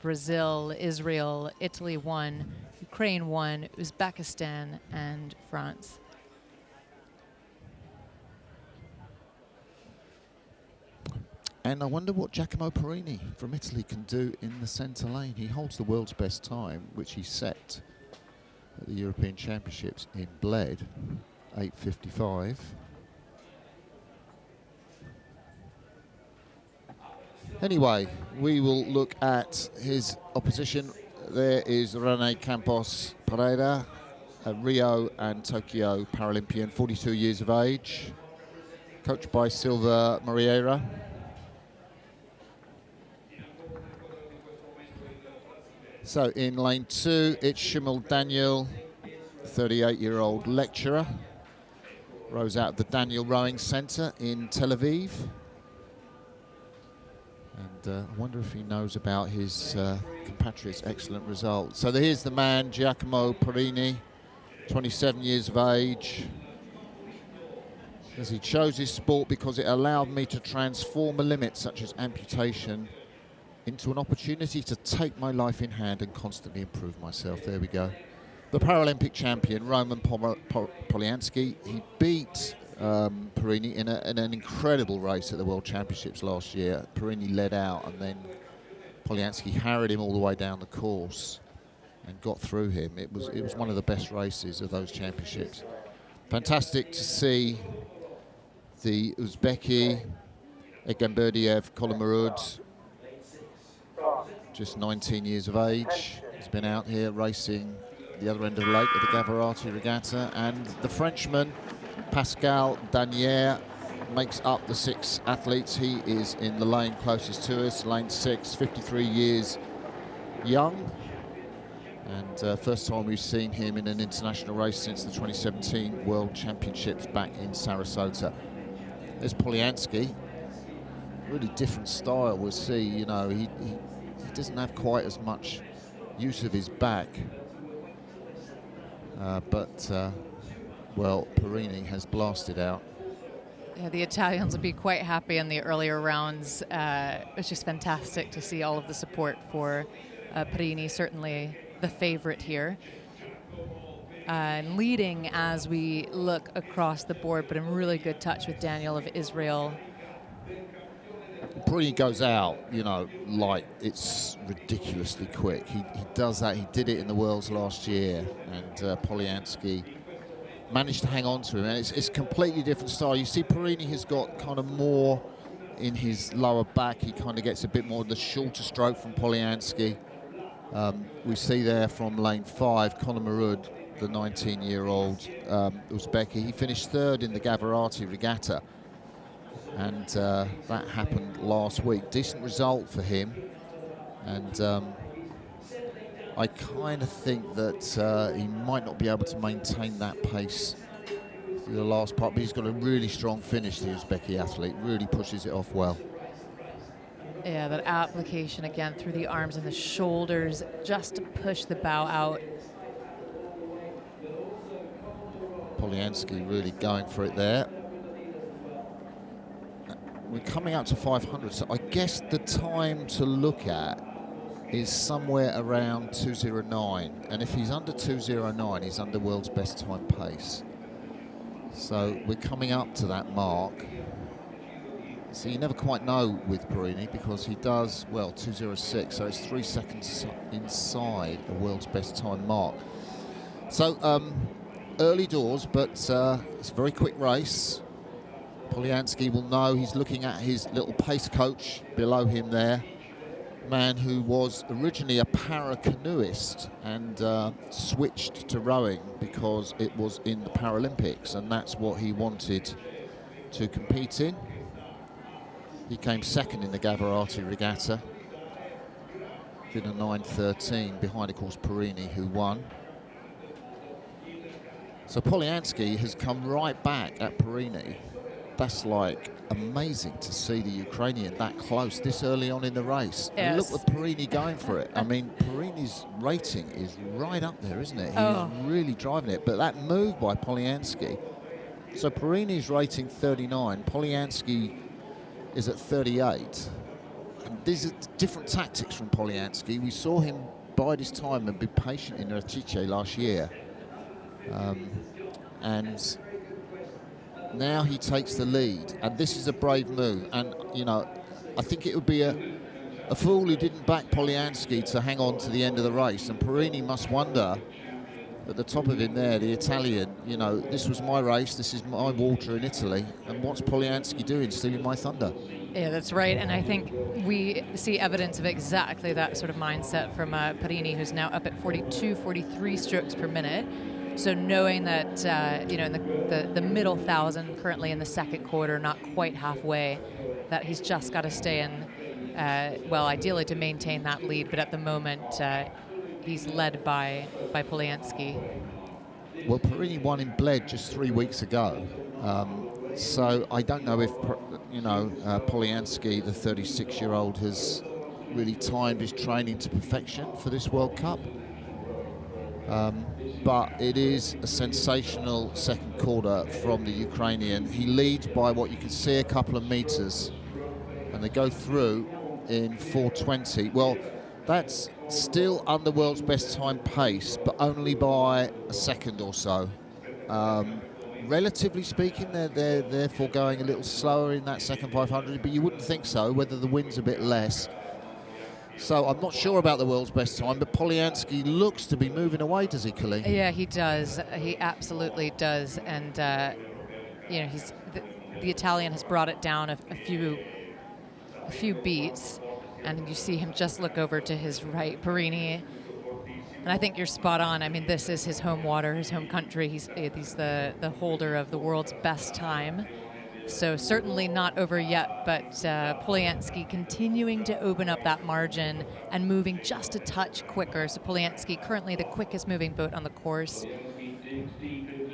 Brazil, Israel, Italy won, Ukraine won, Uzbekistan, and France. And I wonder what Giacomo Perini from Italy can do in the centre lane. He holds the world's best time, which he set at the European Championships in Bled, 8:55. Anyway, we will look at his opposition. There is Rene Campos Pereira, a Rio and Tokyo Paralympian, 42 years of age, coached by Silva Moreira. So in lane 2, it's Shimul Daniel, 38-year-old lecturer. Rows out of the Daniel Rowing Centre in Tel Aviv. And I wonder if he knows about his compatriot's excellent result. So here's the man, Giacomo Perini, 27 years of age. As he chose his sport because it allowed me to transform a limit such as amputation into an opportunity to take my life in hand and constantly improve myself. There we go. The Paralympic champion, Roman Polianski, he beat Perini in an incredible race at the World Championships last year. Perini led out and then Polianski harried him all the way down the course and got through him. It was one of the best races of those championships. Fantastic to see the Uzbeki, Egamberdiev Kolomarud, just 19 years of age. He's been out here racing the other end of the lake at the Gavarati Regatta. And the Frenchman, Pascal Danier, makes up the 6 athletes. He is in the lane closest to us, lane 6, 53 years young. And first time we've seen him in an international race since the 2017 World Championships back in Sarasota. There's Polianski, really different style. We'll see, you know, he doesn't have quite as much use of his back. Well, Perini has blasted out. Yeah, the Italians will be quite happy in the earlier rounds. It's just fantastic to see all of the support for Perini, certainly the favorite here. Leading as we look across the board, but in really good touch with Daniel of Israel. Perini goes out, you know, like it's ridiculously quick. He does that. He did it in the Worlds last year, and Polianski managed to hang on to him. And it's a completely different style. You see, Perini has got kind of more in his lower back. He kind of gets a bit more of the shorter stroke from Polianski. We see there from lane 5, Conor Marud, the 19-year-old Uzbeki. He finished 3rd in the Gavarati Regatta. And that happened last week. Decent result for him. And I kind of think that he might not be able to maintain that pace for the last part, but he's got a really strong finish, the Uzbeki athlete. Really pushes it off well. Yeah, that application again through the arms and the shoulders just to push the bow out. Polianski really going for it there. We're coming out to 500, so I guess the time to look at is somewhere around 2:09, and if he's under 2:09, he's under world's best time pace. So we're coming up to that mark. So you never quite know with Perini because he does, well, 2:06, so it's 3 seconds inside a world's best time mark. So early doors, but it's a very quick race. Polianski will know. He's looking at his little pace coach below him there, man who was originally a para-canoeist and switched to rowing because it was in the Paralympics and that's what he wanted to compete in. He came 2nd in the Gavarati Regatta, did a 9:13 behind, of course, Perini, who won. So Polianski has come right back at Perini. That's like amazing to see the Ukrainian that close this early on in the race. Yes. And look at Perini going for it. I mean, Perini's rating is right up there, isn't it? He's really driving it. But that move by Polianski. So Perini's rating 39. Polianski is at 38. And these are different tactics from Polyansky. We saw him bide his time and be patient in Varese last year. And now he takes the lead, and this is a brave move. And, you know, I think it would be a fool who didn't back Polyansky to hang on to the end of the race. And Perini must wonder, at the top of him there, the Italian, you know, this was my race, this is my water in Italy, and what's Polyansky doing, stealing my thunder? Yeah, that's right, and I think we see evidence of exactly that sort of mindset from Perini, who's now up at 42, 43 strokes per minute. So knowing that, you know, in the middle thousand, currently in the second quarter, not quite halfway, that he's just got to stay in, well, ideally to maintain that lead, but at the moment, he's led by Polyansky. Well, Perini won in Bled just 3 weeks ago. So I don't know if, you know, Polyansky, the 36-year-old, has really timed his training to perfection for this World Cup. But it is a sensational second quarter from the Ukrainian. He leads by what you can see, a couple of meters, and they go through in 4:20. Well, that's still under world's best time pace, but only by a second or so. Relatively speaking, they're therefore going a little slower in that second 500, but you wouldn't think so, whether the wind's a bit less. So I'm not sure about the world's best time, but Polyansky looks to be moving away, does he, Colleen? Yeah, he does. He absolutely does. And, you know, the Italian has brought it down a few beats. And you see him just look over to his right, Perini. And I think you're spot on. I mean, this is his home water, his home country. He's the holder of the world's best time. So certainly not over yet, but Polyansky continuing to open up that margin and moving just a touch quicker. So Polyansky currently the quickest moving boat on the course,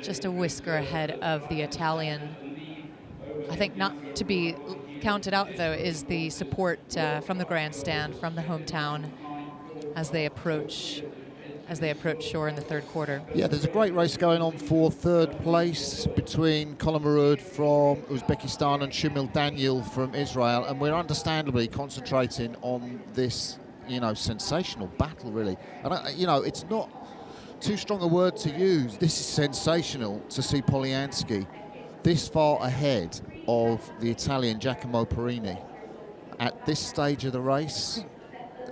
just a whisker ahead of the Italian. I think not to be counted out, though, is the support from the grandstand, from the hometown, as they approach shore in the third quarter. Yeah, there's a great race going on for third place between Colin Marud from Uzbekistan and Shumil Daniel from Israel, and we're understandably concentrating on this, you know, sensational battle, really. And, you know, it's not too strong a word to use. This is sensational to see Polyansky this far ahead of the Italian Giacomo Perini at this stage of the race.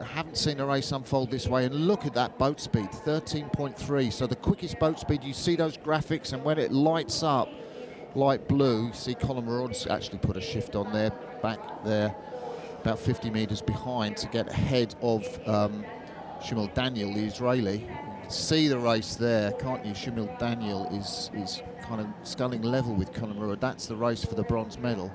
I haven't seen a race unfold this way, and look at that boat speed, 13.3. So the quickest boat speed, you see those graphics, and when it lights up light blue, you see Colin Marod's actually put a shift on there, back there, about 50 meters behind to get ahead of Shumil Daniel, the Israeli. You can see the race there, can't you? Shumil Daniel is kind of sculling level with Colin Marod. That's the race for the bronze medal.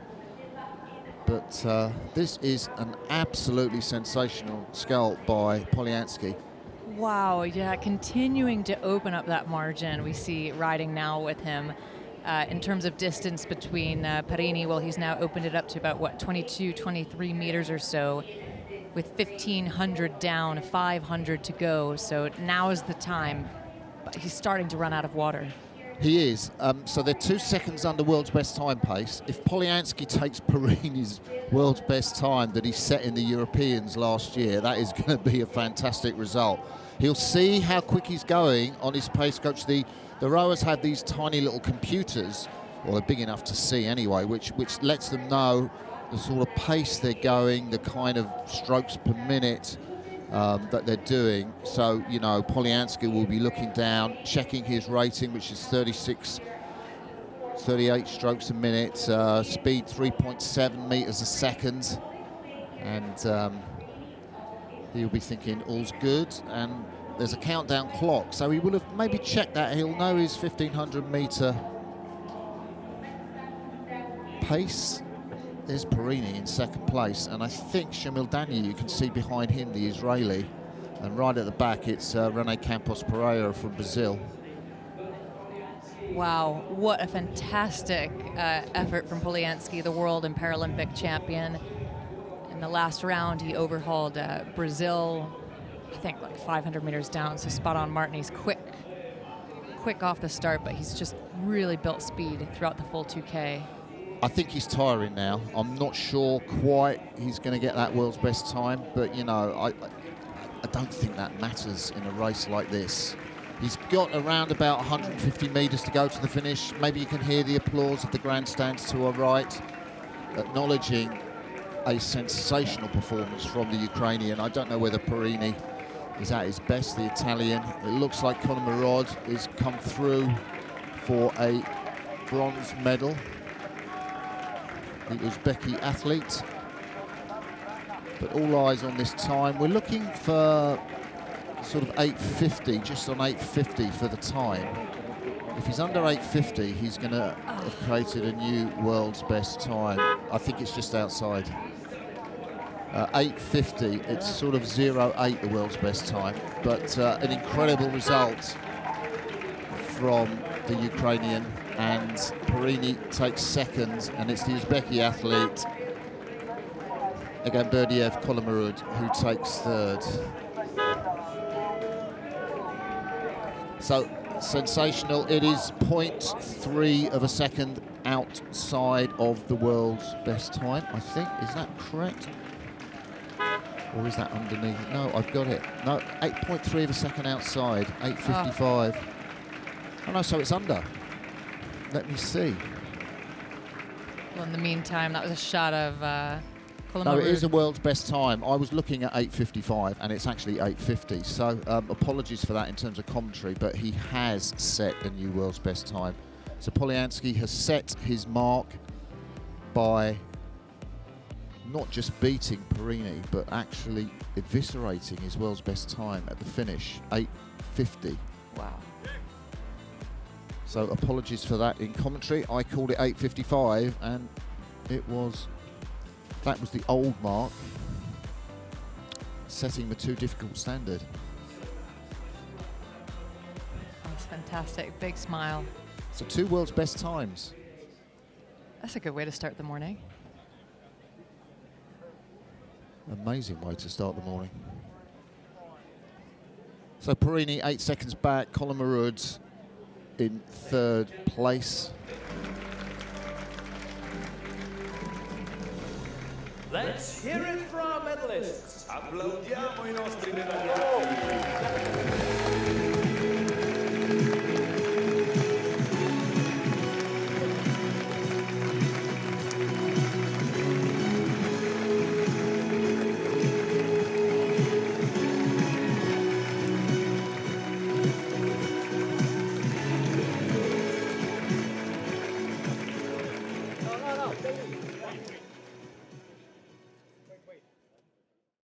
But this is an absolutely sensational scull by Polyansky. Wow, yeah, continuing to open up that margin. We see riding now with him in terms of distance between Perini. Well, he's now opened it up to about, 22, 23 meters or so, with 1,500 down, 500 to go. So now is the time. But he's starting to run out of water. He is. So they're 2 seconds under world's best time pace. If Polyansky takes Perini's world's best time that he set in the Europeans last year, that is going to be a fantastic result. He'll see how quick he's going on his pace coach. The rowers have these tiny little computers, well, they're big enough to see anyway, which lets them know the sort of pace they're going, the kind of strokes per minute that they're doing. So, you know, Polyansky will be looking down, checking his rating, which is 38 strokes a minute, speed 3.7 meters a second, and he'll be thinking all's good. And there's a countdown clock, so he will have maybe checked that. He'll know his 1,500 meter pace. There's Perini in second place, and I think Shumil Daniel, you can see behind him the Israeli, and right at the back it's Rene Campos Pereira from Brazil. Wow, what a fantastic effort from Polyansky, the world and Paralympic champion. In the last round, he overhauled Brazil, I think like 500 meters down, so spot on Martin. He's quick off the start, but he's just really built speed throughout the full 2K. I think he's tiring now. I'm not sure quite he's going to get that world's best time, but you know, I don't think that matters in a race like this. He's got around about 150 metres to go to the finish. Maybe you can hear the applause of the grandstands to our right, acknowledging a sensational performance from the Ukrainian. I don't know whether Perini is at his best, the Italian. It looks like Conor Marod has come through for a bronze medal. The Uzbeki athlete. But all eyes on this time. We're looking for sort of 8:50, just on 8:50 for the time. If he's under 8:50, he's going to have created a new world's best time. I think it's just outside. 8:50, it's sort of 0:8, the world's best time. But an incredible result from the Ukrainian, and Perini takes second, and it's the Uzbeki athlete, again Berdiev Kolomarud, who takes third. So sensational. It is 0.3 of a second outside of the world's best time, I think. Is that correct? Or is that underneath? No, I've got it. No, 8.3 of a second outside, 8:55. Oh no, so it's under. Let me see. Well, in the meantime, that was a shot of No, it is a world's best time. I was looking at 8:55, and it's actually 8:50. So apologies for that in terms of commentary, but he has set a new world's best time. So Polyansky has set his mark by not just beating Perini, but actually eviscerating his world's best time at the finish, 8:50. Wow. So apologies for that in commentary. I called it 8:55, and that was the old mark, setting the too difficult standard. That's fantastic. Big smile. So 2 world's best times. That's a good way to start the morning. Amazing way to start the morning. So Perini 8 seconds back, Colin Marud in 3rd place. Let's hear it from our medalists. Applaudiamo I nostri medagliati.